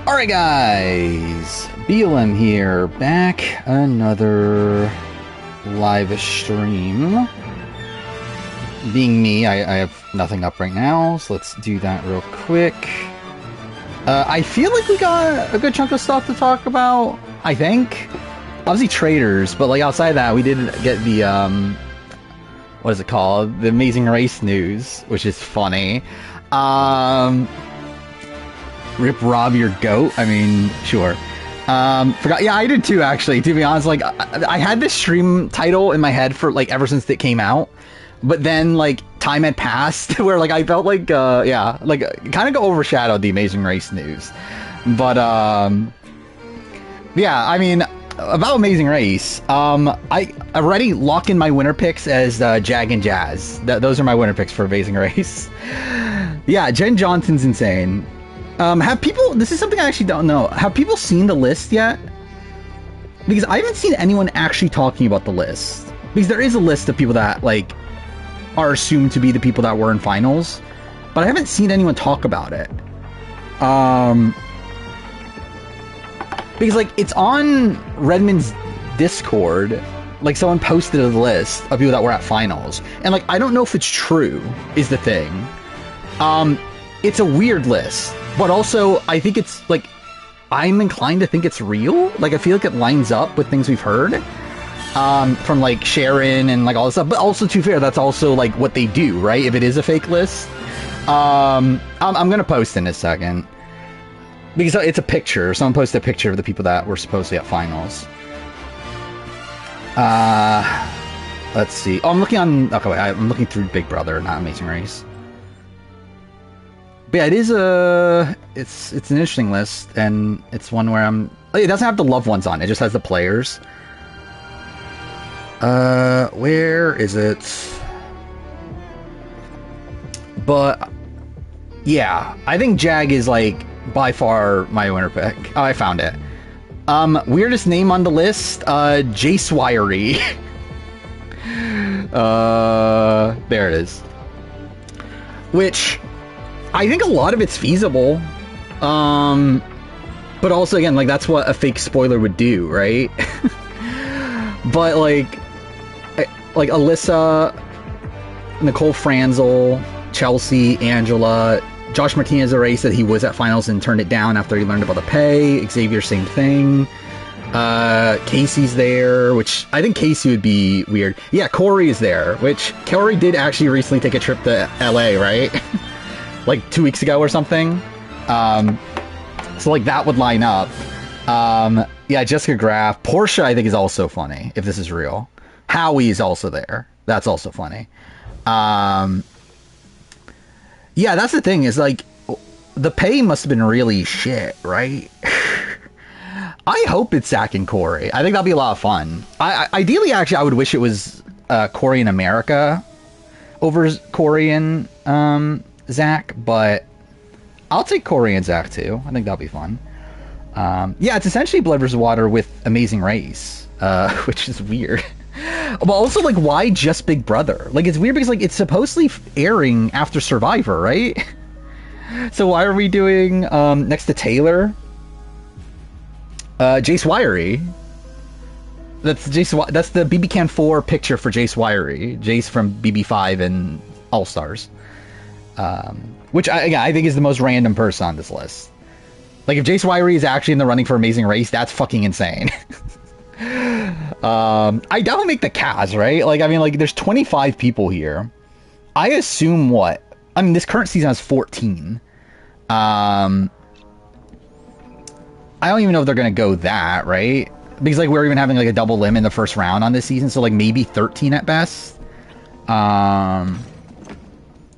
Alright guys, BLM here, back another live stream. Being me, I have nothing up right now, so let's do that real quick. I feel like we got a good chunk of stuff to talk about, I think. Obviously Traitors, but like outside of that, we did get the, what is it called? The Amazing Race news, which is funny. Rip Rob your goat? I mean, sure. Forgot. Yeah, I did too, actually, to be honest. Like, I had this stream title in my head for, like, ever since it came out. But then, like, time had passed where, like, I felt like, yeah, like, kind of overshadowed the Amazing Race news. But, yeah, I mean, about Amazing Race, I already locked in my winner picks as, Jag and Jazz. Those are my winner picks for Amazing Race. Yeah, Jen Johnson's insane. Have people, this is something I actually don't know, have people seen the list yet? Because I haven't seen anyone actually talking about the list. Because there is a list of people that, like, are assumed to be the people that were in finals, but I haven't seen anyone talk about it. Because, like, it's on Redmond's Discord, like, someone posted a list of people that were at finals, and, like, I don't know if it's true, is the thing. It's a weird list, but also I think it's, like, I'm inclined to think it's real. Like, I feel like it lines up with things we've heard from, like, Sharon and, like, all this stuff. But also, to be fair, that's also, like, what they do, right? If it is a fake list. I'm gonna post in a second. Because it's a picture. Someone posted a picture of the people that were supposedly at finals. Let's see. Oh, I'm looking on... Okay, wait, I'm looking through Big Brother, not Amazing Race. But yeah, it is it's an interesting list, and it's one where it doesn't have the loved ones on it, just has the players. Where is it? But, yeah, I think Jag is, like, by far my winner pick. Oh, I found it. Weirdest name on the list, Jace Wiry. There it is. Which... I think a lot of it's feasible, but also, again, like, that's what a fake spoiler would do, right? But, like Alyssa, Nicole Franzel, Chelsea, Angela, Josh Martinez-Array said he was at finals and turned it down after he learned about the pay. Xavier, same thing. Casey's there, which I think Casey would be weird. Yeah, Corey is there, which Corey did actually recently take a trip to LA, right? Like 2 weeks ago or something. So like that would line up. Yeah, Jessica Graff. Portia, I think, is also funny, if this is real. Howie is also there. That's also funny. Yeah, that's the thing, is like, the pay must have been really shit, right? I hope it's Zach and Corey. I think that'll be a lot of fun. Ideally, actually, I would wish it was Corey in America over Corey and Zach, but I'll take Corey and Zach too. I think that'll be fun. Yeah, it's essentially Blood vs. Water with Amazing Race, which is weird. But also, like, why just Big Brother? Like, it's weird because, like, it's supposedly airing after Survivor, right? So why are we doing next to Taylor? Jace Wiry. That's Jace. That's the BB Can 4 picture for Jace Wiry. Jace from BB5 and All Stars. Which I think is the most random person on this list. Like, if Jace Wiry is actually in the running for Amazing Race, that's fucking insane. I definitely make the cast, right? Like, I mean, like, there's 25 people here. I assume what? I mean, this current season has 14. I don't even know if they're gonna go that, right? Because, like, we're even having, like, a double limit in the first round on this season, so, like, maybe 13 at best.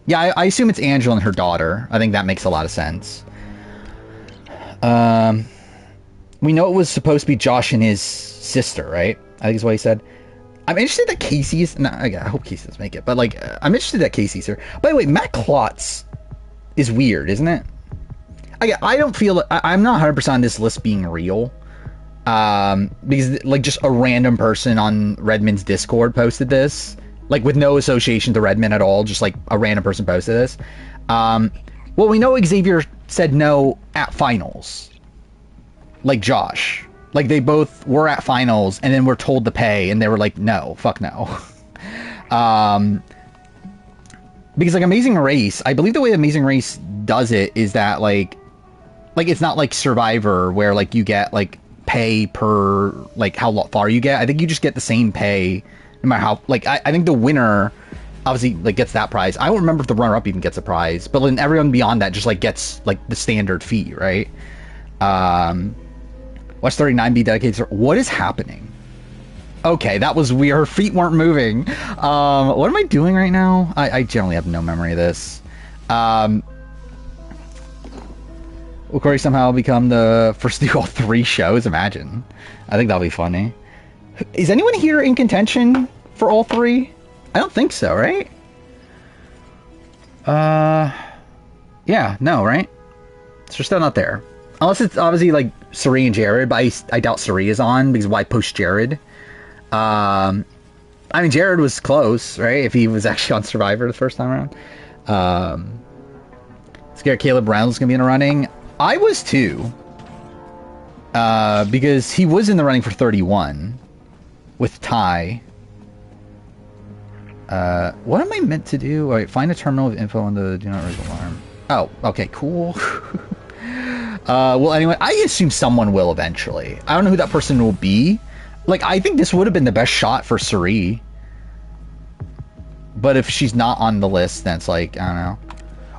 Yeah, I assume it's Angela and her daughter. I think that makes a lot of sense. We know it was supposed to be Josh and his sister, right? I think is what he said. I'm interested that Casey's... No, I hope Casey doesn't make it, but, like, I'm interested that Casey's here. By the way, Matt Klotz is weird, isn't it? I don't feel... I'm not 100% on this list being real. Because, like, just a random person on Redmond's Discord posted this. Like, with no association to Redmond at all. Just, like, a random person posted this. Well, we know Xavier said no at finals. like Josh. Like, they both were at finals, and then were told to pay, and they were like, no, fuck no. Because, like, Amazing Race, I believe the way Amazing Race does it is that, like, it's not like Survivor, where, like, you get, like, pay per, like, how far you get. I think you just get the same pay, no matter how, like, I think the winner, obviously, like, gets that prize. I don't remember if the runner-up even gets a prize, but then everyone beyond that just, like, gets, like, the standard fee, right? Watch 39 be dedicated to... What is happening? Okay, that was weird. Her feet weren't moving. What am I doing right now? I generally have no memory of this. Will Corey somehow become the first to do all 3 shows? Imagine. I think that'll be funny. Is anyone here in contention for all 3? I don't think so, right? Yeah, no, right? So we're still not there. Unless it's obviously, like, Suri and Jared, but I doubt Suri is on, because why push Jared? I mean, Jared was close, right? If he was actually on Survivor the first time around. Scared Caleb Reynolds gonna be in the running. I was too. Because he was in the running for 31 with Ty. What am I meant to do? All right, find a terminal with info on the do not raise alarm. Oh, okay, cool. Well, anyway, I assume someone will eventually. I don't know who that person will be. Like, I think this would have been the best shot for Suri. But if she's not on the list, then it's like, I don't know.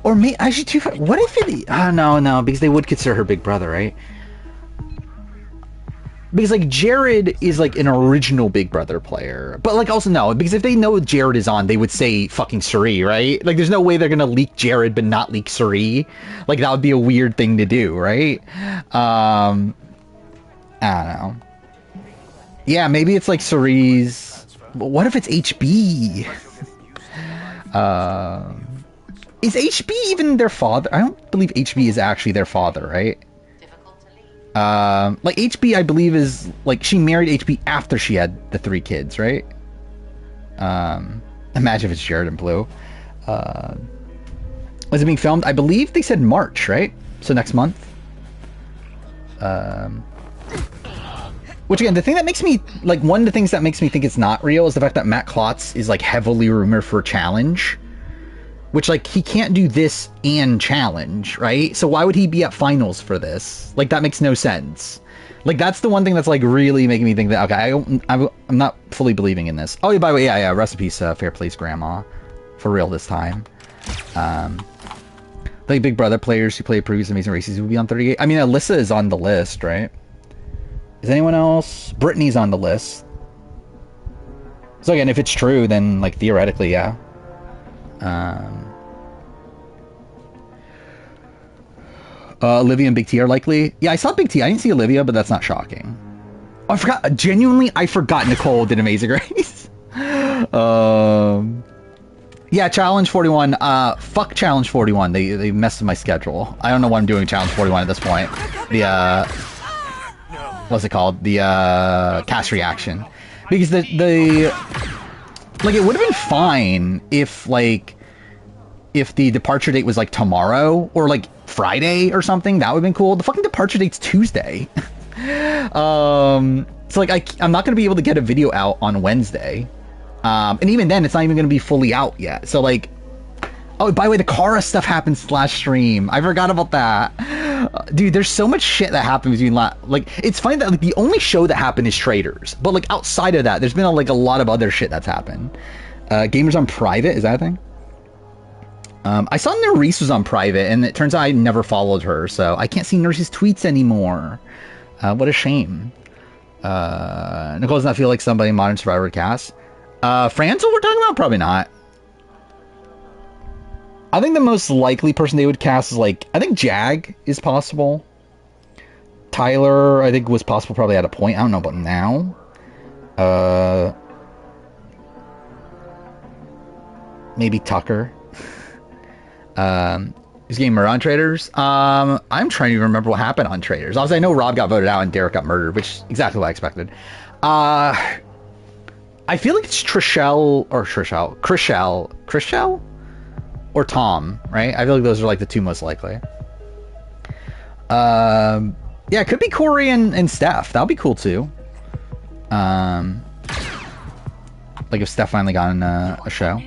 Or me, actually, what if it... no, because they would consider her big brother, right? Because, like, Jared is, like, an original Big Brother player. But, like, also, no. Because if they know Jared is on, they would say fucking Suri, right? Like, there's no way they're gonna leak Jared but not leak Suri. Like, that would be a weird thing to do, right? I don't know. Yeah, maybe it's, like, Suri's... But what if it's HB? Is HB even their father? I don't believe HB is actually their father, right? Like, HB, I believe, is, like, she married HB after she had the 3 kids, right? Imagine if it's Jared and Blue. Was it being filmed? I believe they said March, right? So next month. Which, again, the thing that makes me, like, one of the things that makes me think it's not real is the fact that Matt Klotz is, like, heavily rumored for Challenge. Which, like, he can't do this and Challenge, right? So why would he be at finals for this? Like, that makes no sense. Like, that's the one thing that's, like, really making me think that, okay, I'm not fully believing in this. Oh, yeah, by the way, yeah, rest in peace, Fair Play's grandma. For real this time. Like, Big Brother players who played previous Amazing Races will be on 38. I mean, Alyssa is on the list, right? Is anyone else? Brittany's on the list. So, again, if it's true, then, like, theoretically, yeah. Olivia and Big T are likely. Yeah, I saw Big T. I didn't see Olivia, but that's not shocking. Oh, I forgot. Genuinely, I forgot Nicole did Amazing Race. Yeah, Challenge 41. Fuck Challenge 41. They messed with my schedule. I don't know why I'm doing Challenge 41 at this point. The what's it called? The cast reaction. Because the like, it would have been fine if, like, if the departure date was, like, tomorrow or, like, Friday or something. That would have been cool. The fucking departure date's Tuesday. So, like, I'm not going to be able to get a video out on Wednesday. And even then, it's not even going to be fully out yet. So, like... Oh, by the way, the Kara stuff happened / stream. I forgot about that. Dude, there's so much shit that happened between... Like, it's funny that, like, the only show that happened is Traitors. But, like, outside of that, there's been, like, a lot of other shit that's happened. Gamers on Private, is that a thing? I saw Nerese was on Private, and it turns out I never followed her, so I can't see Nerese's tweets anymore. What a shame. Nicole does not feel like somebody in Modern Survivor would cast. Franzel we're talking about? Probably not. I think the most likely person they would cast is, like, I think Jag is possible. Tyler, I think, was possible probably at a point. I don't know about now. Maybe Tucker. This game on Traitors. I'm trying to remember what happened on Traitors. Obviously, I know Rob got voted out and Derek got murdered, which is exactly what I expected. I feel like it's Chrishell or Tom, right? I feel like those are, like, the two most likely. Yeah, it could be Corey and Steph. That would be cool too. Like if Steph finally got on a show.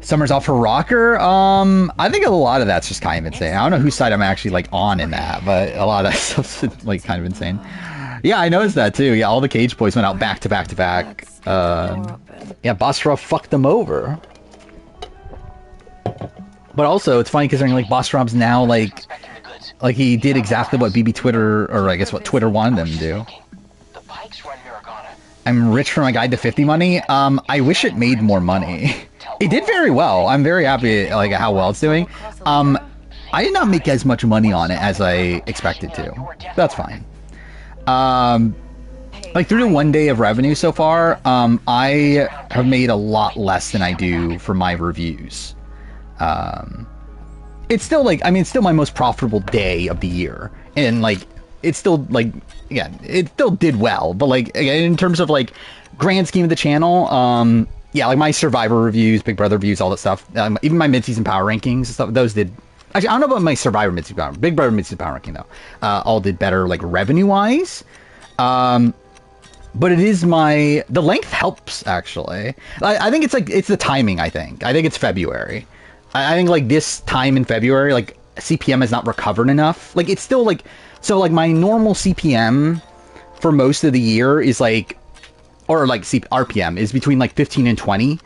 Summer's off for Rocker. I think a lot of that's just kind of insane. I don't know whose side I'm actually like on in that, but a lot of that stuff's like kind of insane. Yeah, I noticed that too. Yeah, all the Cage Boys went out back to back to back. Yeah, Basra fucked them over. But also, it's funny considering like Basrab's now like he did exactly what BB Twitter, or I guess what Twitter wanted him to do. I'm rich for my guide to 50 money. I wish it made more money. It did very well. I'm very happy like how well it's doing. I did not make as much money on it as I expected to. That's fine. Like through the 1 day of revenue so far, I have made a lot less than I do for my reviews. It's still like, I mean, it's still my most profitable day of the year, and like it's still like, yeah, it still did well, but like in terms of like grand scheme of the channel, yeah, like my Survivor reviews, Big Brother reviews, all that stuff, even my mid-season power rankings and stuff, those did, actually I don't know about my Survivor mid-season power, Big Brother mid-season power ranking though, all did better like revenue wise. But it is the length helps actually. I think it's like, it's the timing. I think it's February. I think like this time in February, like CPM has not recovered enough. Like it's still like, so like my normal CPM for most of the year is like, or like RPM is between like 15 and 20.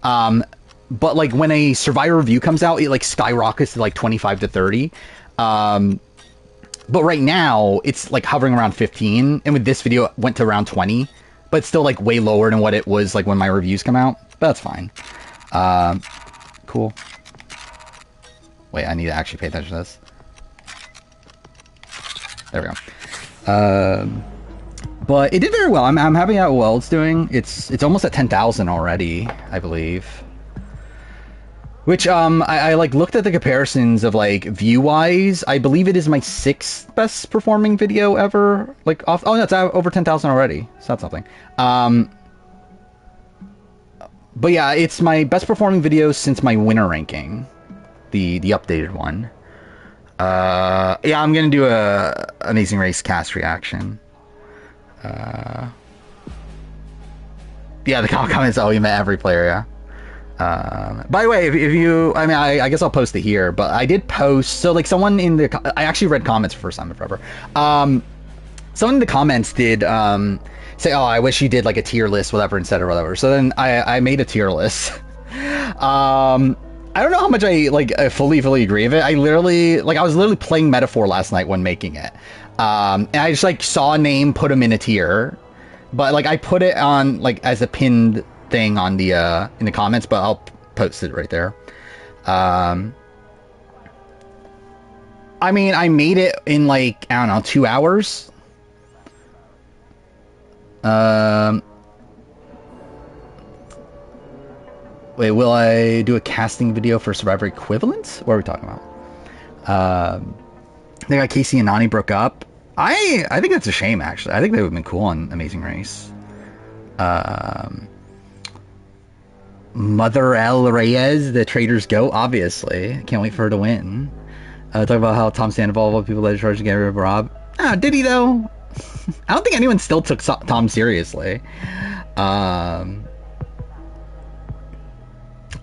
But like when a Survivor review comes out, it like skyrockets to like 25 to 30. But right now it's like hovering around 15. And with this video, it went to around 20, but it's still like way lower than what it was like when my reviews come out. But that's fine. Cool. Wait, I need to actually pay attention to this. There we go. But it did very well. I'm happy how well it's doing. It's almost at 10,000 already, I believe. Which I like looked at the comparisons of like view wise. I believe it is my 6th best performing video ever. Like off. Oh no, it's over 10,000 already. So that's something. But yeah, it's my best performing video since my winner ranking. The updated one. Yeah, I'm gonna do a Amazing Race cast reaction. Yeah, the comments. Oh, you met every player. Yeah. By the way, if you, I mean, I guess I'll post it here. But I did post. So like someone in the, I actually read comments for the first time in forever. Someone in the comments did say, "Oh, I wish you did like a tier list, whatever, instead or whatever." So then I made a tier list. I don't know how much I fully agree with it. I was literally playing Metaphor last night when making it. And I just like saw a name, put him in a tier, but like I put it on like as a pinned thing on the in the comments, but I'll post it right there. I mean, I made it in like, I don't know, 2 hours. Wait, will I do a casting video for Survivor Equivalent? What are we talking about? They got Casey and Nani broke up. I think that's a shame, actually. I think they would have been cool on Amazing Race. Mother El Reyes, the Traitors GOAT, obviously. Can't wait for her to win. Talk about how Tom Sandoval, what people led to charge to get rid of Rob. Did he, though? I don't think anyone still took Tom seriously.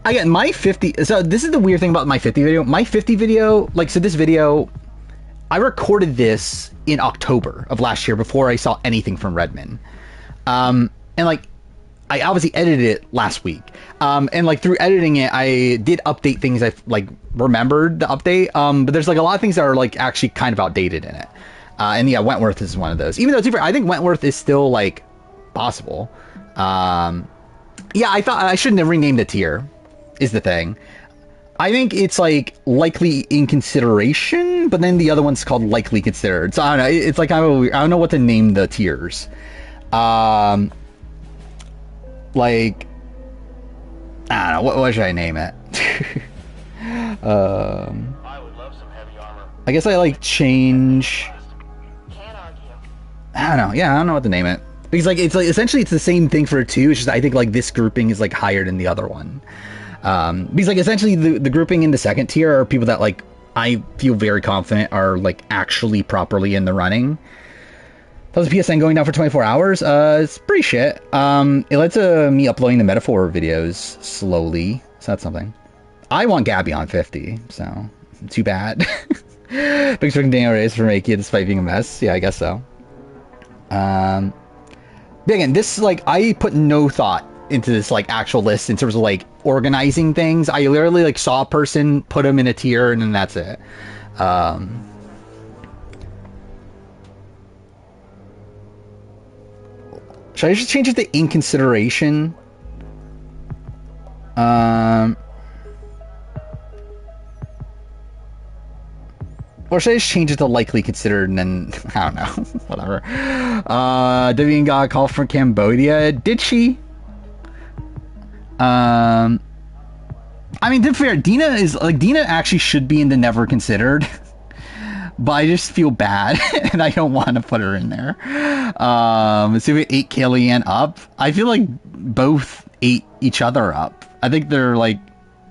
Again, my 50... So this is the weird thing about my 50 video. My 50 video... Like, so this video... I recorded this in October of last year before I saw anything from Redmond. And, like, I obviously edited it last week. And, like, through editing it, I did update things I, like, remembered the update. But there's, like, a lot of things that are, like, actually kind of outdated in it. And, yeah, Wentworth is one of those. Even though it's different, I think Wentworth is still, like, possible. Yeah, I thought I shouldn't have renamed the tier. Is the thing. I think it's like likely in consideration, but then the other one's called likely considered. So I don't know. It's like I don't know what to name the tiers. Like I don't know. What should I name it? I would love some heavy armor. I guess I like change. I don't know. Yeah, I don't know what to name it. Because like it's like essentially it's the same thing for two. It's just I think like this grouping is like higher than the other one. Because like essentially the grouping in the second tier are people that like I feel very confident are like actually properly in the running. How's the PSN going down for 24 hours? It's pretty shit. It led to me uploading the metaphor videos slowly, so that's something. I want Gabby on 50, so too bad. Thanks for Daniel Reyes for making it despite being a mess. Yeah, I guess so. But again, this, like, I put no thought into this, like, actual list in terms of, like, organizing things. I literally, like, saw a person, put them in a tier, and then that's it. Should I just change it to in consideration? Or should I just change it to likely considered and then, I don't know, whatever. Vivian got a call from Cambodia. Did she? I mean, to be fair, Dina actually should be in the never considered. But I just feel bad, and I don't want to put her in there. So we ate Kellyanne up. I feel like both ate each other up. I think they're like,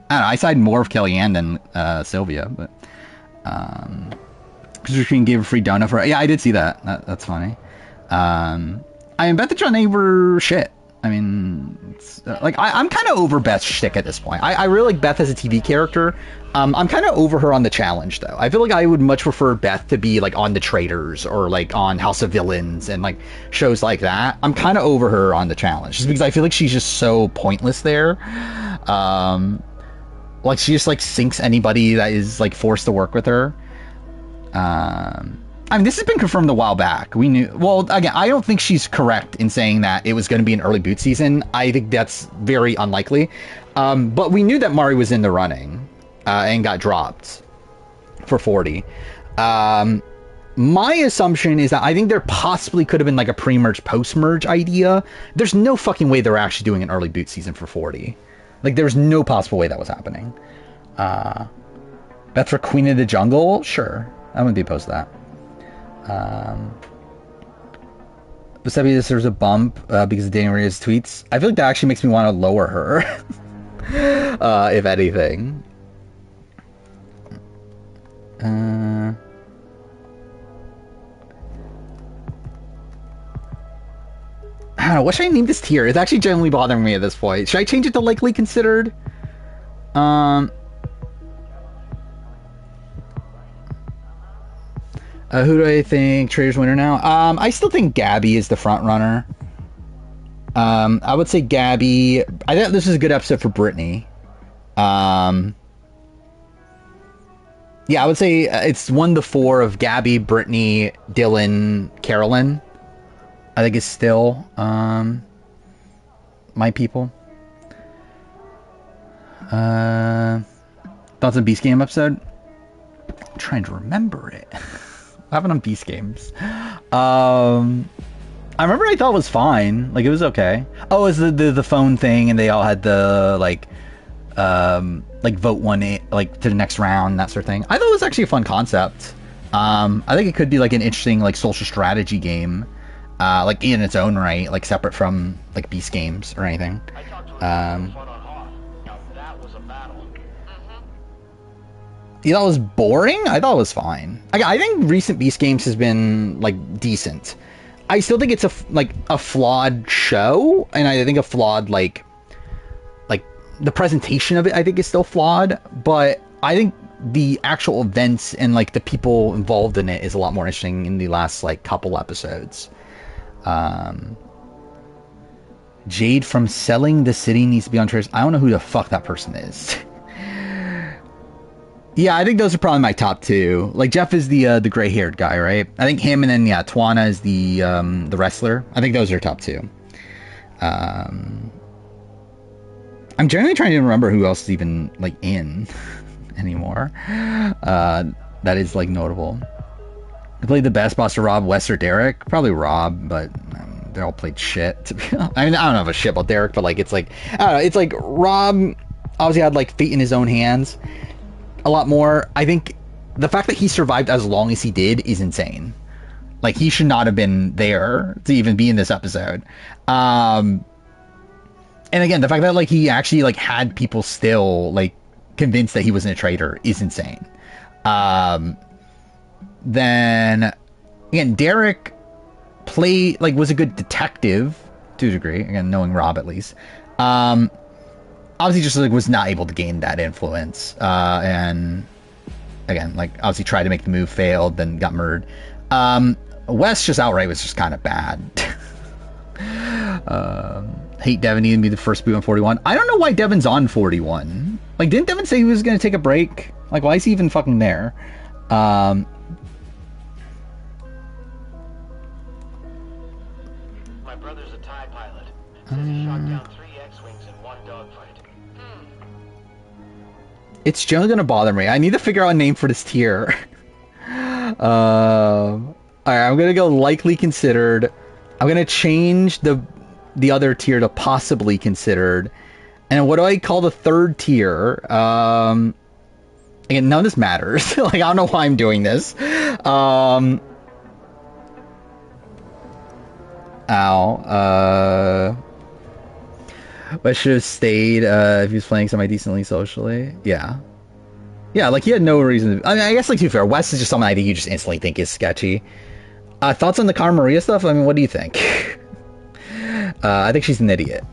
I don't know, I side more of Kellyanne than Sylvia, but because we gave a free donut for. Yeah, I did see that. That's funny. I mean, Beth and Johnny were shit. I mean, it's, like, I'm kind of over Beth's shtick at this point. I really like Beth as a TV character. I'm kind of over her on the challenge, though. I feel like I would much prefer Beth to be, like, on the Traitors or, like, on House of Villains and, like, shows like that. I'm kind of over her on the challenge, just because I feel like she's just so pointless there. Like, she just, like, sinks anybody that is, like, forced to work with her. I mean, this has been confirmed a while back. We knew... Well, again, I don't think she's correct in saying that it was going to be an early boot season. I think that's very unlikely. But we knew that Mari was in the running and got dropped for 40. My assumption is that I think there possibly could have been like a pre-merge, post-merge idea. There's no fucking way they're actually doing an early boot season for 40. Like, there's no possible way that was happening. That's for Queen of the Jungle? Sure. I wouldn't be opposed to that. Besides this, there's a bump because of Daniel Reyes' tweets. I feel like that actually makes me want to lower her. If anything. I don't know, what should I name this tier? It's actually genuinely bothering me at this point. Should I change it to likely considered? Who do I think Traitors winner now? I still think Gabby is the front runner. I would say Gabby. I think this is a good episode for Brittany. Yeah, I would say it's 1 to 4 of Gabby, Brittany, Dylan, Carolyn. I think it's still my people. Thoughts on Beast Game episode? I'm trying to remember it. What happened on Beast Games? I remember I thought it was fine. Like, it was okay. Oh, it was the phone thing, and they all had the like vote one like to the next round, that sort of thing. I thought it was actually a fun concept. I think it could be like an interesting like social strategy game, like in its own right, like separate from like Beast Games or anything. You thought it was boring? I thought it was fine. I think recent Beast Games has been like decent. I still think it's a flawed show, and I think a flawed like the presentation of it I think is still flawed, but I think the actual events and like the people involved in it is a lot more interesting in the last like couple episodes. Jade from Selling the City needs to be on Traitors. I don't know who the fuck that person is. Yeah, I think those are probably my top two. Like, Jeff is the gray-haired guy, right? I think him, and then Twana is the wrestler. I think those are top two. I'm generally trying to remember who else is even like in anymore. That is like notable. I played the best boss to Rob, Wes, or Derek. Probably Rob, but they all played shit. To be honest. I mean, I don't know if a shit about Derek, but like it's like I don't know. It's like Rob obviously had like fate in his own hands a lot more. I think the fact that he survived as long as he did is insane. Like, he should not have been there to even be in this episode. And again, the fact that like he actually like had people still like convinced that he wasn't a traitor is insane. Then again, Derek was a good detective to a degree. Again, knowing Rob at least. Obviously, just was not able to gain that influence. And again, obviously tried to make the move, failed, then got murdered. Wes just outright was just kind of bad. Hate Devin needed to be the first boot on 41. I don't know why Devin's on 41. Didn't Devin say he was going to take a break? Why is he even fucking there? My brother's a TIE pilot. Says he shot down 3 X-Wings in one dogfight. It's generally going to bother me. I need to figure out a name for this tier. Alright, I'm going to go likely considered. I'm going to change the other tier to possibly considered. And what do I call the third tier? Again, none of this matters. I don't know why I'm doing this. I should have stayed if he was playing somebody decently socially. Yeah. Yeah, he had no reason to... I guess, to be fair, Wes is just something I think you just instantly think is sketchy. Thoughts on the Cara Maria stuff? What do you think? I think she's an idiot.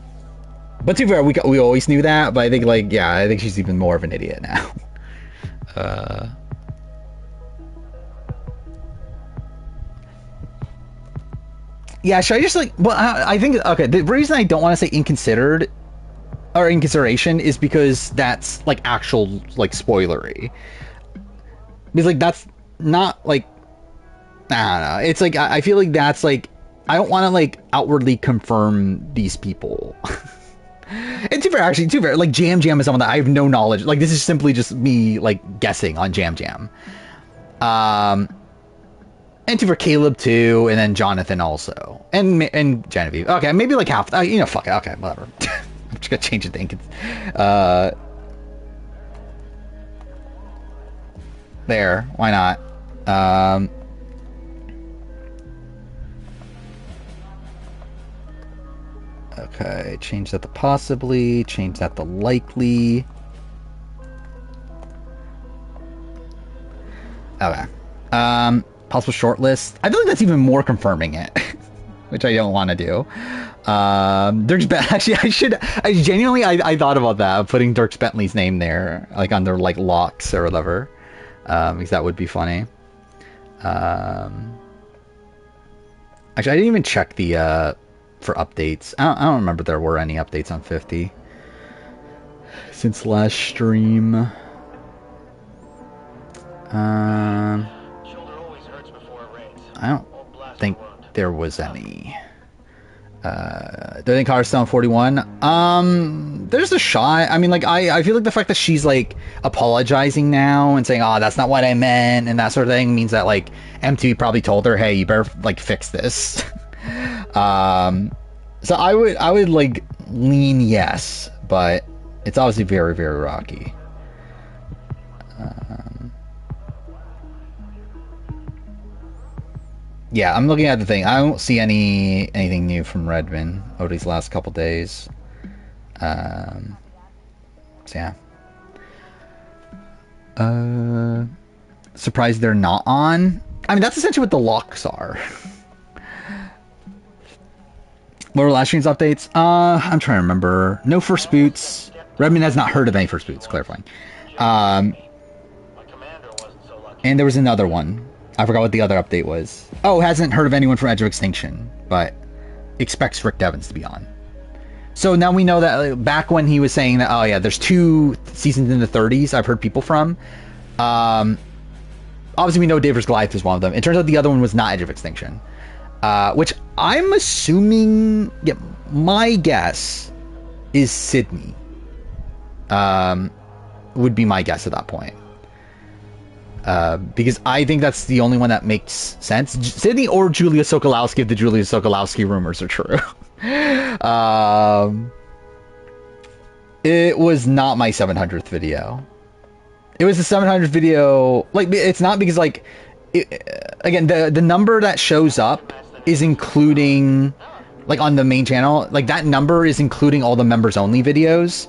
But to be fair, we always knew that, but I think, I think she's even more of an idiot now. Yeah, should I just, well, I think, okay, the reason I don't want to say inconsidered, or in consideration, is because that's, actual, spoilery. Because, that's not, I don't know, it's, I feel like that's, I don't want to, outwardly confirm these people. And too fair, Jam Jam is someone that I have no knowledge. This is simply just me, guessing on Jam Jam. And too for Caleb too, and then Jonathan also, and Genevieve. Okay, maybe half. Fuck it. Okay, whatever. I'm just gonna change it to there. Why not? Okay, change that to possibly, change that to likely. Okay. Possible shortlist. I feel like that's even more confirming it, which I don't want to do. Actually, I genuinely thought about that, putting Dirk Bentley's name there, under locks or whatever, because that would be funny. Actually, I didn't even check the for updates. I don't remember if there were any updates on 50 since last stream. I don't think there was any. Do I think Cara's still on 41? There's a shot. I feel like the fact that she's apologizing now and saying, "Oh, that's not what I meant," and that sort of thing means that MTV probably told her, "Hey, you better fix this." So I would lean yes, but it's obviously very, very rocky. Yeah, I'm looking at the thing. I don't see anything new from Redmond over these last couple days. So yeah. Surprised they're not on. That's essentially what the locks are. What were last stream's updates? I'm trying to remember. No first boots. Redmond has not heard of any first boots, clarifying. And there was another one. I forgot what the other update was. Oh, hasn't heard of anyone from Edge of Extinction, but expects Rick Devens to be on. So now we know that back when he was saying that, oh yeah, there's 2 seasons in the 30s I've heard people from. Obviously we know Dave vs. Goliath is one of them. It turns out the other one was not Edge of Extinction. Which I'm assuming, yeah, my guess is Sydney. Would be my guess at that point. Because I think that's the only one that makes sense. Sydney or Julia Sokolowski, if the Julia Sokolowski rumors are true. It was not my 700th video. It was the 700th video. It's not because, again, the number that shows up is including, on the main channel, that number is including all the members only videos.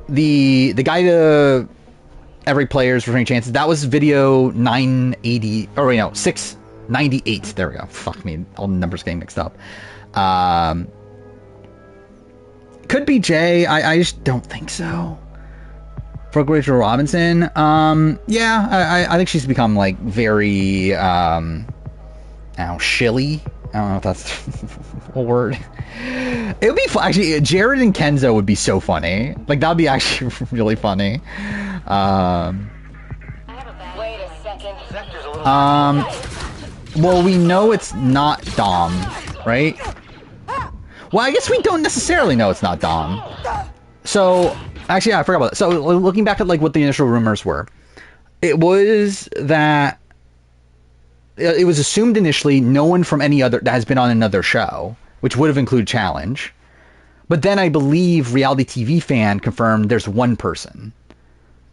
The guy to every player's returning chances. That was video 980, or wait, no, 698. There we go. Fuck me, all the numbers getting mixed up. Could be Jay. I just don't think so. For Rachel Robinson, yeah, I think she's become like very, shilly. I don't know if that's a word. It would be fun. Actually, Jared and Kenzo would be so funny. Like, that would be actually really funny. Wait a second. Well, we know it's not Dom, right? Well, I guess we don't necessarily know it's not Dom. So, actually, yeah, I forgot about that. So, looking back at, like, what the initial rumors were, it was that it was assumed initially no one from any other that has been on another show, which would have included Challenge. But then I believe Reality TV Fan confirmed there's one person.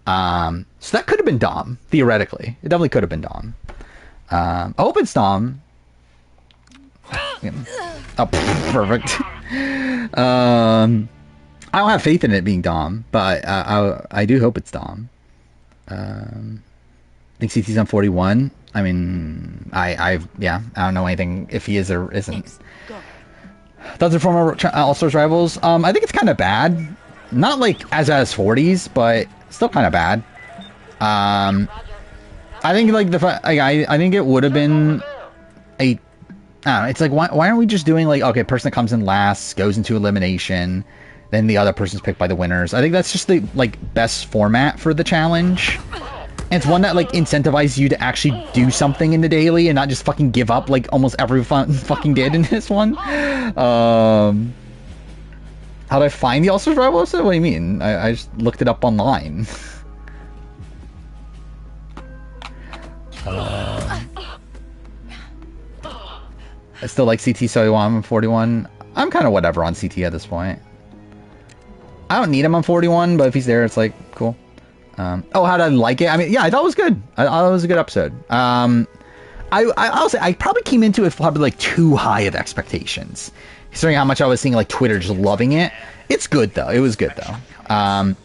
So that could have been Dom, theoretically. It definitely could have been Dom. I hope it's Dom. Oh, perfect. I don't have faith in it being Dom, but I do hope it's Dom. I think CT's on 41. I mean, I don't know anything if he is or isn't. Thoughts on former All-Stars rivals? I think it's kind of bad. Not like as 40s, but still kind of bad. I think like I think it would have been a. I don't know. It's like why aren't we just doing like, okay, person that comes in last goes into elimination, then the other person's picked by the winners. I think that's just the like best format for the challenge. And it's one that, like, incentivizes you to actually do something in the daily and not just fucking give up like almost everyone fucking did in this one. How do I find the All-Stars Rival episode? What do you mean? I just looked it up online. I still like CT, so I'm 41. I'm kind of whatever on CT at this point. I don't need him on 41, but if he's there, it's like, cool. How did I like it? I mean, yeah, I thought it was good. I thought it was a good episode. I'll say I probably came into it probably like too high of expectations, considering how much I was seeing like Twitter just loving it. It's good though. It was good though. I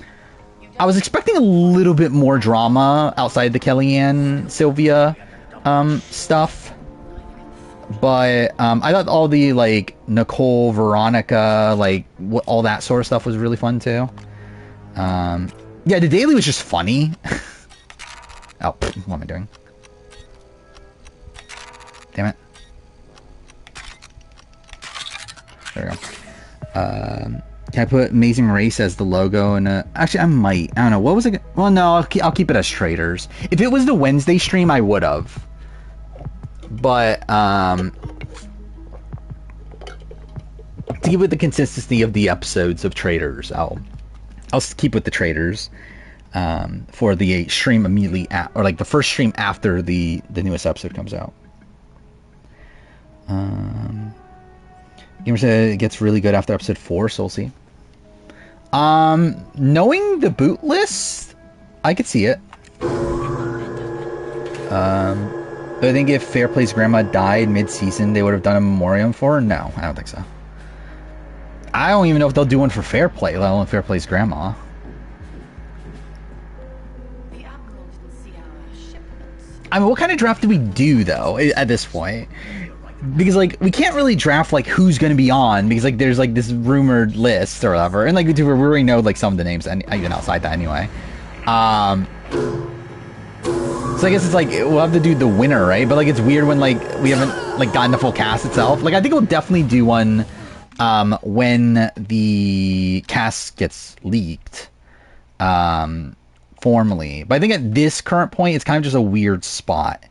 was expecting a little bit more drama outside the Kellyanne Sylvia stuff, but I thought all the like Nicole, Veronica, like all that sort of stuff was really fun too. Yeah, the daily was just funny. Oh, what am I doing? Damn it. There we go. Can I put Amazing Race as the logo? And actually, I might. I don't know. What was it? Well, no, I'll keep it as Traitors. If it was the Wednesday stream, I would have. But to keep with the consistency of the episodes of Traitors, I'll keep with the Traitors for the stream immediately or like the first stream after the newest episode comes out. Gamer said it gets really good after episode 4, so we'll see. Knowing the boot list, I could see it. But I think if Fairplay's grandma died mid-season, they would have done a memoriam for her? No, I don't think so. I don't even know if they'll do one for Fairplay, let alone Fairplay's grandma. I mean, what kind of draft do we do, though, at this point? Because, like, we can't really draft, like, who's going to be on, because, like, there's, like, this rumored list or whatever. And, like, we already know, like, some of the names, even outside that anyway. So I guess it's, like, we'll have to do the winner, right? But, like, it's weird when, like, we haven't, like, gotten the full cast itself. Like, I think we'll definitely do one when the cast gets leaked formally. But I think at this current point, it's kind of just a weird spot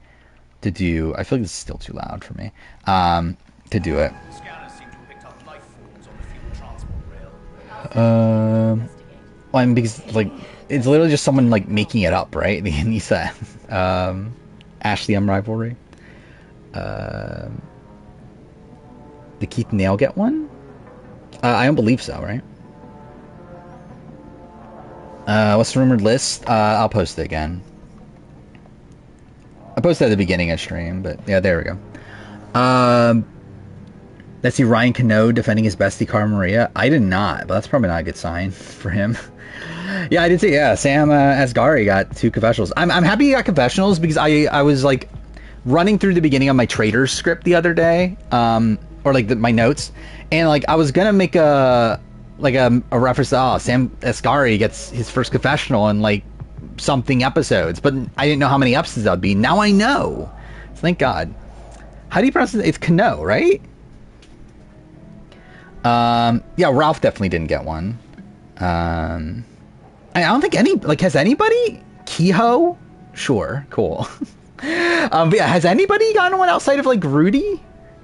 to do. I feel like this is still too loud for me to do it. Well, I mean, because like it's literally just someone like making it up, right? And he said, Ashley M rivalry. Did Keith Nail get one? I don't believe so, right? What's the rumored list? I'll post it again. I posted at the beginning of stream, but yeah, there we go. Let's see, Ryan Cano defending his bestie Cara Maria. I did not, but that's probably not a good sign for him. Yeah, I did see. Yeah, Sam Asghari got 2 confessionals. I'm happy he got confessionals because I was like running through the beginning of my Traitors script the other day, or like my notes, and like I was gonna make a reference to Sam Asghari gets his first confessional in like something episodes, but I didn't know how many episodes that would be. Now I know. So thank God. How do you pronounce it? It's Kano, right? Yeah, Ralph definitely didn't get one. I don't think has anybody? Kehoe? Sure, cool. But yeah, has anybody gotten one outside of like Rudy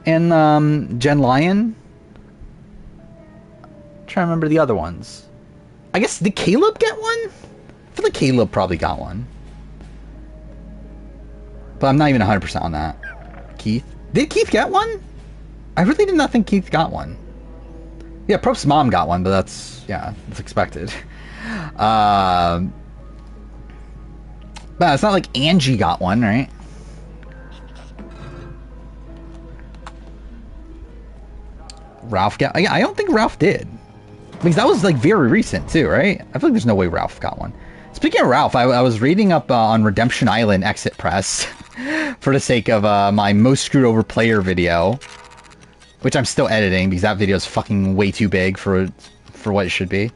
and Jen Lyon? I'm trying to remember the other ones. I guess, did Caleb get one? I feel like Caleb probably got one. But I'm not even 100% on that. Keith? Did Keith get one? I really did not think Keith got one. Yeah, Prope's mom got one, but that's expected. But it's not like Angie got one, right? Ralph got... I don't think Ralph did. Because that was like very recent too, right? I feel like there's no way Ralph got one. Speaking of Ralph, I was reading up on Redemption Island Exit Press for the sake of my most screwed over player video, which I'm still editing because that video is fucking way too big for what it should be.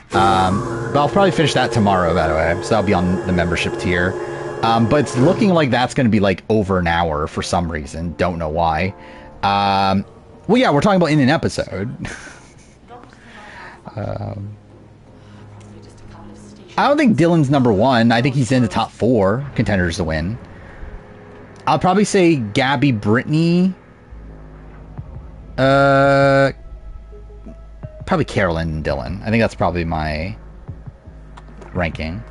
But I'll probably finish that tomorrow, by the way, so that'll be on the membership tier. But it's looking like that's going to be like over an hour for some reason. Don't know why. Well, yeah, we're talking about in an episode. I don't think Dylan's number 1. I think he's in the top 4 contenders to win. I'll probably say Gabby, Brittany. Probably Carolyn and Dylan. I think that's probably my ranking.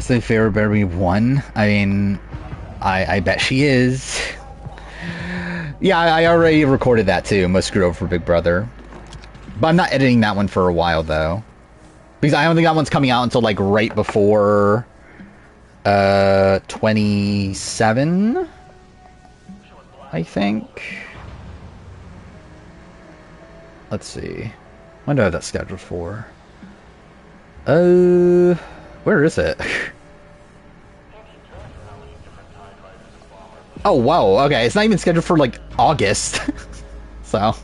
So favorite better be 1. I mean, I bet she is. Yeah, I already recorded that too. Most screwed over for Big Brother. But I'm not editing that one for a while though. Because I don't think that one's coming out until like right before 27, I think. Let's see. When do I have that scheduled for? Where is it? Oh, wow. Okay, it's not even scheduled for like August. So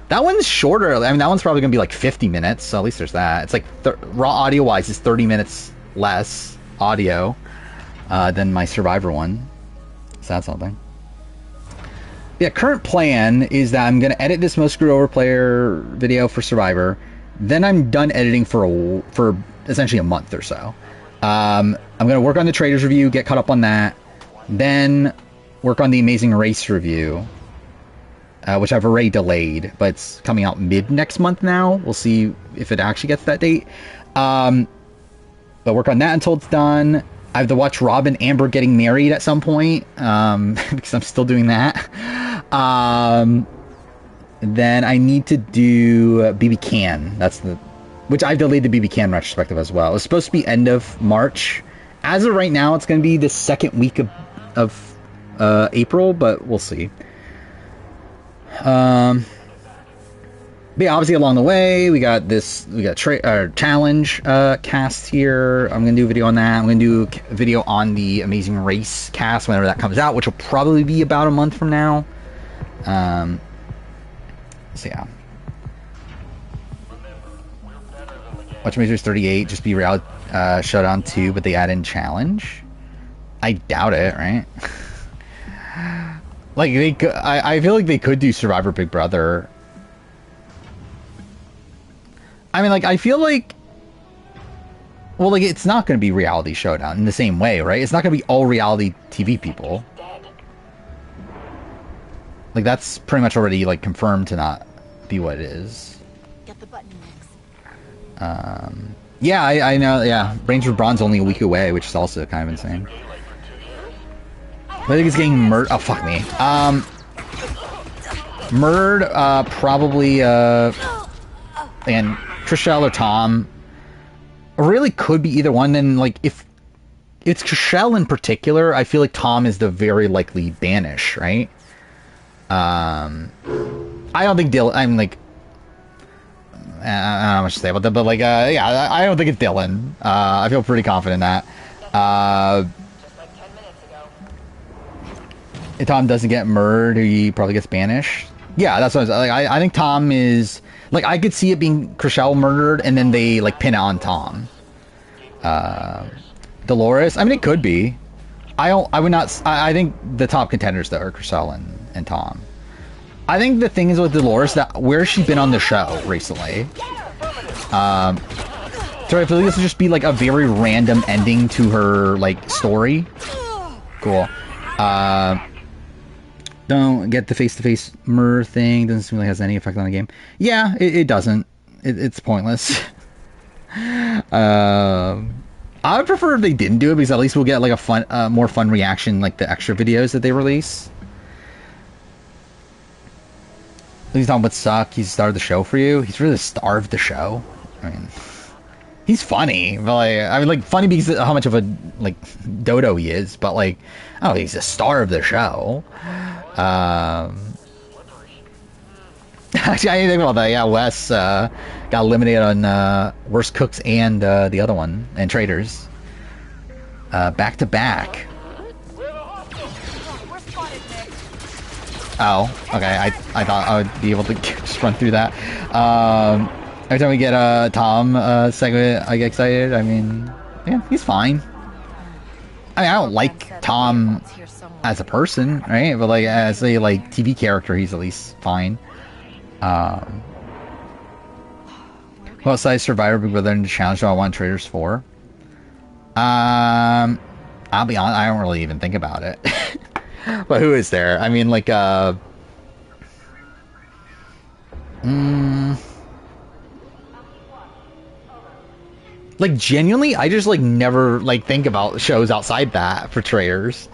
that one's shorter. I mean, that one's probably gonna be like 50 minutes. So at least there's that. It's like raw audio wise, it's 30 minutes less audio than my Survivor one. So that's something. Yeah, current plan is that I'm gonna edit this most screwed over player video for Survivor. Then I'm done editing for essentially a month or so. I'm gonna work on the Traitors review, get caught up on that, then work on the Amazing Race review, which I've already delayed, but it's coming out mid next month now. We'll see if it actually gets that date. But work on that until it's done. I have to watch Rob and Amber getting married at some point, because I'm still doing that. Then I need to do BB Can. Which I've delayed the BB Can retrospective as well. It's supposed to be end of March. As of right now, it's going to be the second week of April, but we'll see. But yeah, obviously along the way, we got challenge cast here. I'm gonna do a video on that. I'm gonna do a video on the Amazing Race cast whenever that comes out, which will probably be about a month from now. So yeah. Watch Amazers 38, just be Real Showdown 2, but they add in challenge. I doubt it, right? Like I feel like they could do Survivor Big Brother. I mean, like, I feel like, well, like, it's not going to be Reality Showdown in the same way, right? It's not going to be all reality TV people. Like, that's pretty much already, like, confirmed to not be what it is. Get the button next. Yeah, I know, yeah. Ranger Braun's only a week away, which is also kind of insane. I think it's getting murdered. Oh, fuck me. Murd, probably, and Trishelle or Tom. It really could be either one. Then, like, if it's Trishelle in particular, I feel like Tom is the very likely banish, right? I I don't think Dylan. I'm like, I don't know much to say about that, but like, yeah, I don't think it's Dylan. I feel pretty confident in that. Just like 10 minutes ago. If Tom doesn't get murdered, he probably gets banished. Yeah, that's what I was like. I think Tom is like, I could see it being Chriselle murdered, and then they like pin it on Tom. Dolores. I mean, it could be. I would not. I think the top contenders though are Chriselle and Tom. I think the thing is with Dolores that where's she been on the show recently? So I feel like this would just be like a very random ending to her like story. Cool. Don't get the face-to-face murder thing. Doesn't seem like it has any effect on the game. Yeah, it doesn't. It's pointless. I would prefer if they didn't do it because at least we'll get like a fun, more fun reaction, like the extra videos that they release. He's talking about suck. He's started the show for you. He's really the star of the show. I mean, he's funny, but like, I mean, like funny because of how much of a like dodo he is. But like, oh, he's the star of the show. Actually, I didn't think about that. Yeah, Wes got eliminated on Worst Cooks and the other one, and Traitors. Back to back. Oh, okay. I thought I would be able to just run through that. Every time we get a Tom segment, I get excited. I mean, yeah, he's fine. I mean, I don't like Tom as a person, right? But like as a like TV character, he's at least fine. What size Survivor Big Brother in the challenge do I want Traitors for? I'll be honest, I don't really even think about it. But who is there? I mean, like, like genuinely, I just like never like think about shows outside that for Traitors.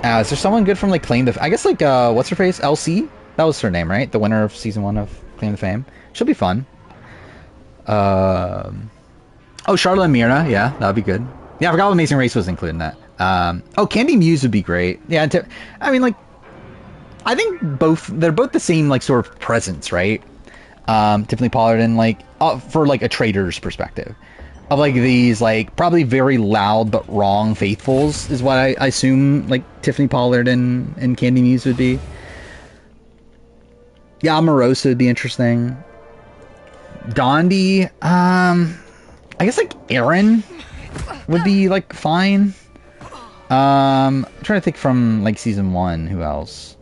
Is there someone good from like Claim the? I guess like what's her face? LC? That was her name, right? The winner of season 1 of Claim the Fame. She'll be fun. Oh, Charlotte and Myrna. Yeah, that would be good. Yeah, I forgot Amazing Race was included in that. Oh, Candy Muse would be great. Yeah, I mean, like, I think they're both the same, like, sort of presence, right? Tiffany Pollard and, like, for, like, a Traitors perspective. Of, like, these, like, probably very loud but wrong faithfuls is what I assume, like, Tiffany Pollard and Candy Muse would be. Yeah, Amorosa would be interesting. Dondi, I guess like Aaron would be like fine. I'm trying to think from like season 1, who else?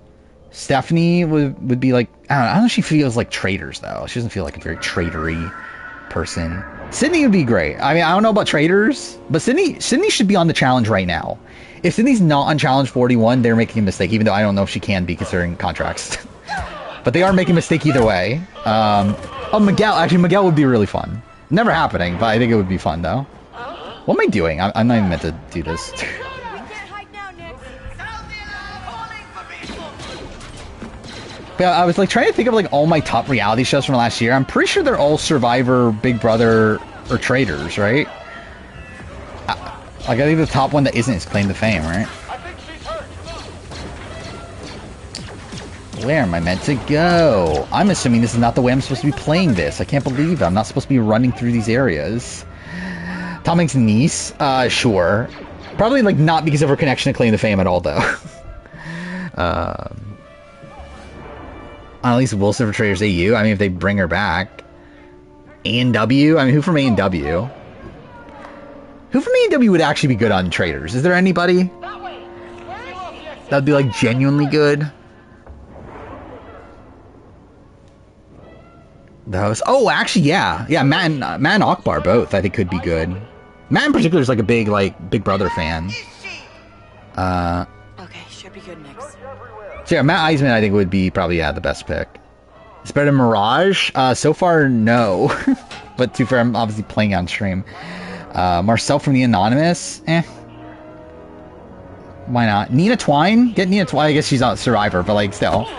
Stephanie would be like, I don't know if she feels like Traitors though. She doesn't feel like a very traitory person. Sydney would be great. I mean, I don't know about Traitors, but Sydney should be on the challenge right now. If Sydney's not on challenge 41, they're making a mistake, even though I don't know if she can be considering contracts. But they are making a mistake either way. Oh, Miguel. Actually, Miguel would be really fun. Never happening, but I think it would be fun, though. What am I doing? I'm not even meant to do this. But I was like trying to think of like all my top reality shows from last year. I'm pretty sure they're all Survivor, Big Brother, or Traitors, right? Like I think the top one that isn't is Claim to Fame, right? Where am I meant to go? I'm assuming this is not the way I'm supposed to be playing this. I can't believe it. I'm not supposed to be running through these areas. Tom Hanks' niece? Sure. Probably, like, not because of her connection to Claim to Fame at all, though. Annalise Wilson for Traitors AU? I mean, if they bring her back. A&W? I mean, who from A&W? Who from A&W would actually be good on Traitors? Is there anybody? That'd be, like, genuinely good? The host. Oh, actually, yeah. Yeah, Matt and Akbar both, I think, could be good. Matt in particular is like a big, like, Big Brother fan. Okay, should be good next. So yeah, Matt Eisman, I think, would be probably, yeah, the best pick. It's better than Mirage? So far, no. But too fair, I'm obviously playing on stream. Marcel from the Anonymous? Why not? Nina Twine? Get Nina Twine. I guess she's not Survivor, but, like, still.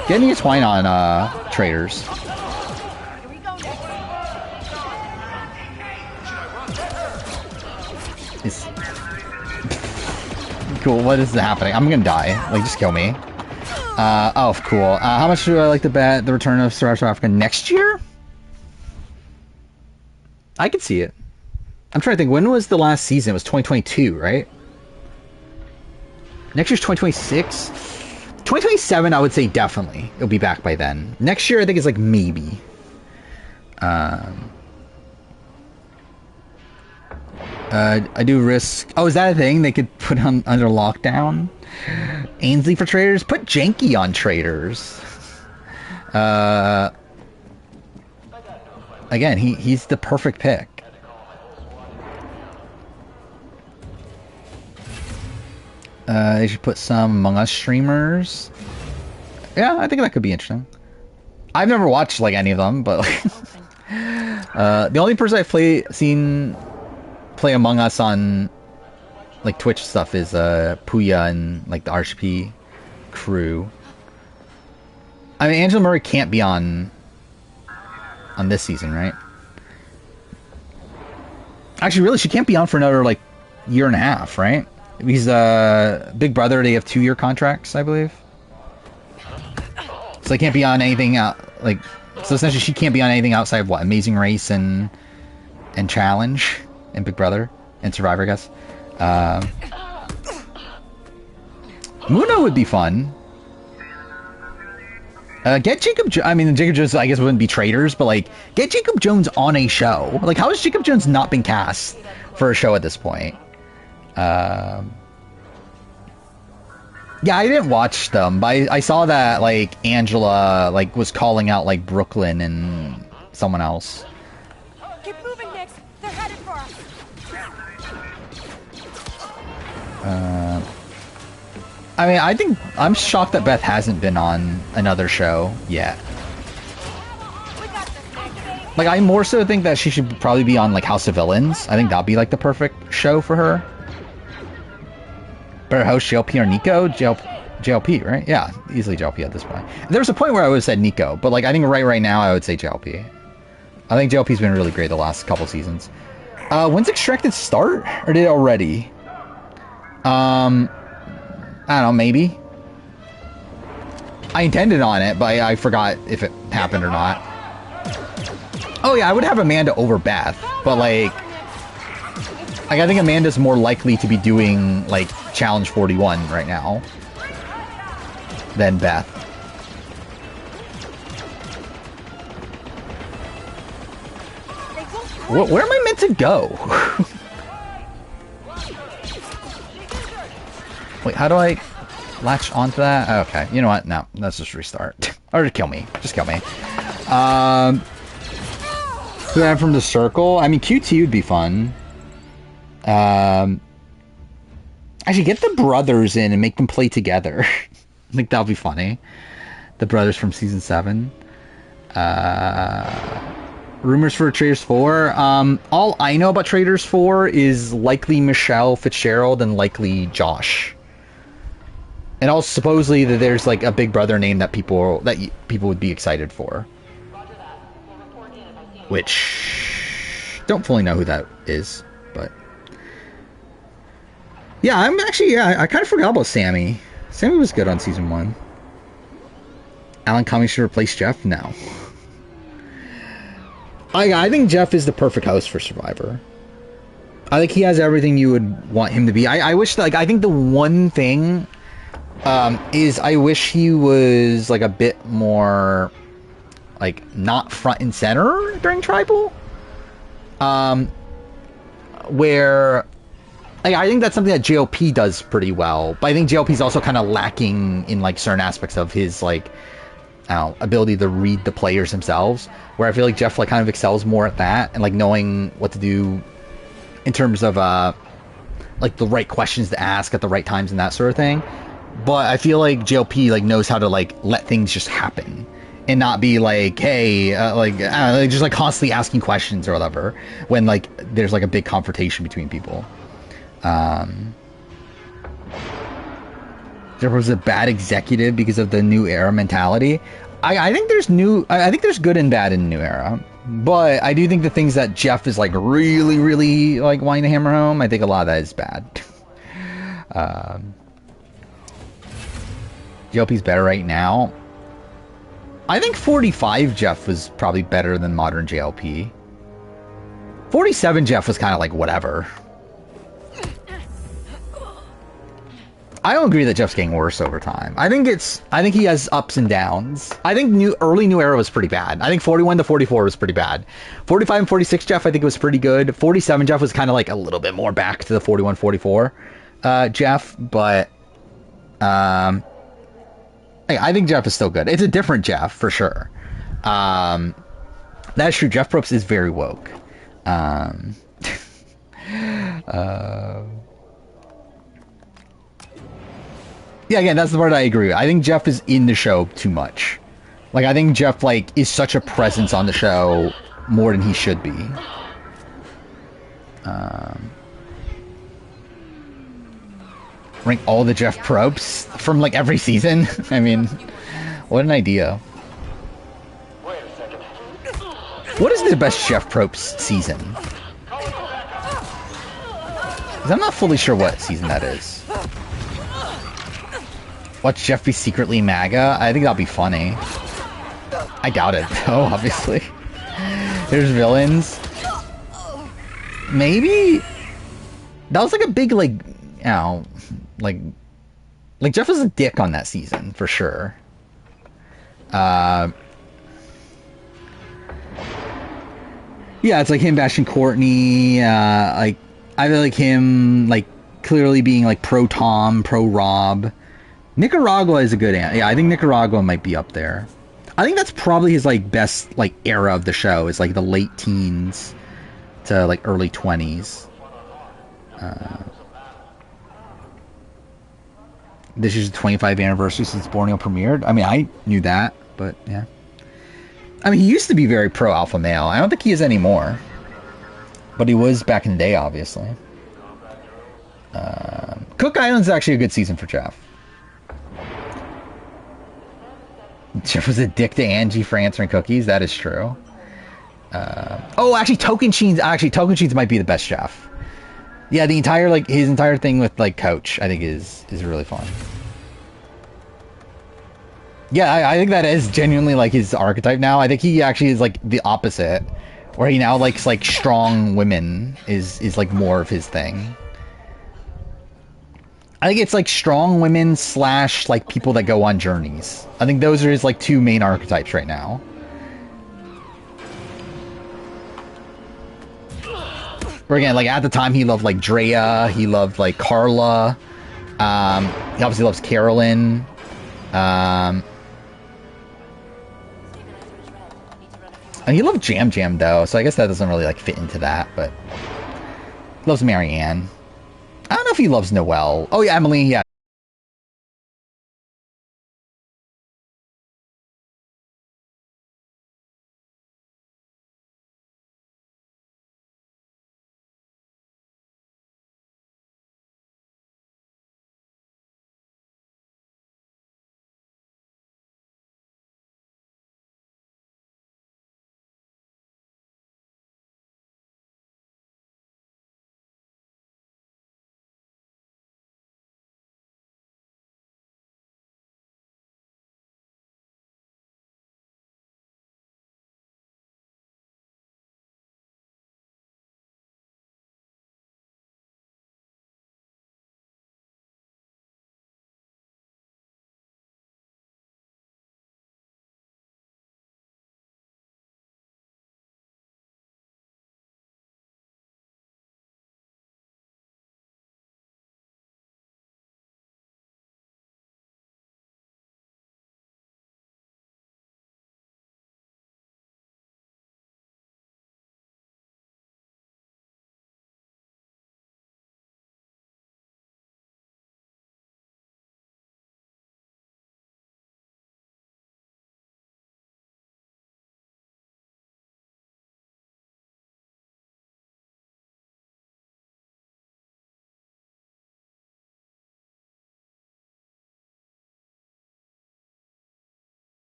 Get Nina Twine on, Traitors. cool. What is happening? I'm gonna die. Like, just kill me. Oh, cool. How much do I like to bet the return of Star Wars Africa next year? I could see it. I'm trying to think. When was the last season? It was 2022, right? Next year's 2026. 2027, I would say definitely. It'll be back by then. Next year, I think it's like maybe. I do risk... Oh, is that a thing they could put on under lockdown? Ainsley for Traitors? Put Janky on Traitors. Again, he's the perfect pick. They should put some Among Us streamers. Yeah, I think that could be interesting. I've never watched like any of them, but like, the only person I've seen play Among Us on like Twitch stuff is Puya and like the RCP crew. I mean, Angela Murray can't be on this season, right? Actually, really, she can't be on for another like year and a half, right? Because Big Brother, they have 2-year contracts, I believe. So they can't be on anything out like. So essentially, she can't be on anything outside of what Amazing Race and Challenge and Big Brother and Survivor, I guess. Muno would be fun. Get Jacob. I mean, Jacob Jones, I guess, wouldn't be Traitors, but like, get Jacob Jones on a show. Like, how has Jacob Jones not been cast for a show at this point? Yeah, I didn't watch them, but I saw that like Angela like was calling out like Brooklyn and someone else. Keep moving, Nix. They're headed for us. I mean, I think I'm shocked that Beth hasn't been on another show yet. We got this, Nix. Like, I more so think that she should probably be on like House of Villains. I think that'd be like the perfect show for her. Better host JLP or Nico? JLP, right? Yeah, easily JLP at this point. There's a point where I would have said Nico, but like I think right now I would say JLP. I think JLP's been really great the last couple seasons. When's Extracted start? Or did it already? I don't know, maybe. I intended on it, but I forgot if it happened or not. Oh yeah, I would have Amanda over Beth, but like I think Amanda's more likely to be doing like Challenge 41 right now than Beth. Where am I meant to go? Wait, how do I latch onto that? Okay, you know what? No, let's just restart. Or just kill me. Just kill me. Who I have from the circle? I mean, QT would be fun. Actually, get the brothers in and make them play together. I think that'll be funny. The brothers from season 7. Rumors for Traitors 4. All I know about Traitors 4 is likely Michelle Fitzgerald and likely Josh. And also supposedly that there's like a big brother name that people would be excited for. Which don't fully know who that is, but yeah, I kind of forgot about Sammy. Sammy was good on season 1. Alan Cummings should replace Jeff now. I think Jeff is the perfect host for Survivor. I think he has everything you would want him to be. I wish, like, I think the one thing is I wish he was like a bit more like not front and center during Tribal. Where like, I think that's something that JLP does pretty well, but I think JLP is also kind of lacking in like certain aspects of his like ability to read the players themselves, where I feel like Jeff like kind of excels more at that and like knowing what to do in terms of like the right questions to ask at the right times and that sort of thing. But I feel like JLP like knows how to like let things just happen and not be like, hey, like, I don't know, just like constantly asking questions or whatever when like there's like a big confrontation between people. There was a bad executive because of the new era mentality. I think there's good and bad in the new era, but I do think the things that Jeff is like really like wanting to hammer home, I think a lot of that is bad. JLP's better right now. I think 45 Jeff was probably better than modern JLP. 47 Jeff was kind of like whatever. I don't agree that Jeff's getting worse over time. I think he has ups and downs. I think early New Era was pretty bad. I think 41 to 44 was pretty bad. 45 and 46 Jeff I think was pretty good. 47 Jeff was kind of like a little bit more back to the 41 44 Jeff, but I think Jeff is still good. It's a different Jeff for sure. That's true. Jeff Probst is very woke. Yeah, again, that's the part I agree with. I think Jeff is in the show too much. Like, I think Jeff, like, is such a presence on the show more than he should be. Rank all the Jeff Probsts from, like, every season? I mean, what an idea. Wait a second. What is the best Jeff Probst season? 'Cause I'm not fully sure what season that is. Watch Jeff be secretly MAGA? I think that'll be funny. I doubt it, though, obviously. There's villains. Maybe? That was like a big, like, you know, like Jeff was a dick on that season, for sure. Yeah, it's like him bashing Courtney, like, I feel like him, like, clearly being, like, pro-Tom, pro-Rob. Nicaragua is a good answer. Yeah, I think Nicaragua might be up there. I think that's probably his, like, best, like, era of the show. Is like the late teens to, like, early 20s. This is the 25th anniversary since Borneo premiered. I mean, I knew that, but yeah. I mean, he used to be very pro alpha male. I don't think he is anymore, but he was back in the day, obviously. Cook Island's actually a good season for Jeff. Jeff was a dick to Angie for answering cookies. That is true. Oh, actually, Token Sheens might be the best Jeff. Yeah, the entire, like, his entire thing with, like, Coach, I think is really fun. Yeah, I think that is genuinely, like, his archetype now. I think he actually is, like, the opposite, where he now likes, like, strong women is like, more of his thing. I think it's, like, strong women / like, people that go on journeys. I think those are his, like, two main archetypes right now. Where, again, like, at the time, he loved, like, Drea. He loved, like, Carla. He obviously loves Carolyn. And he loved Jam Jam, though, so I guess that doesn't really, like, fit into that, but... He loves Marianne. I don't know if he loves Noelle. Oh, yeah, Emily, yeah.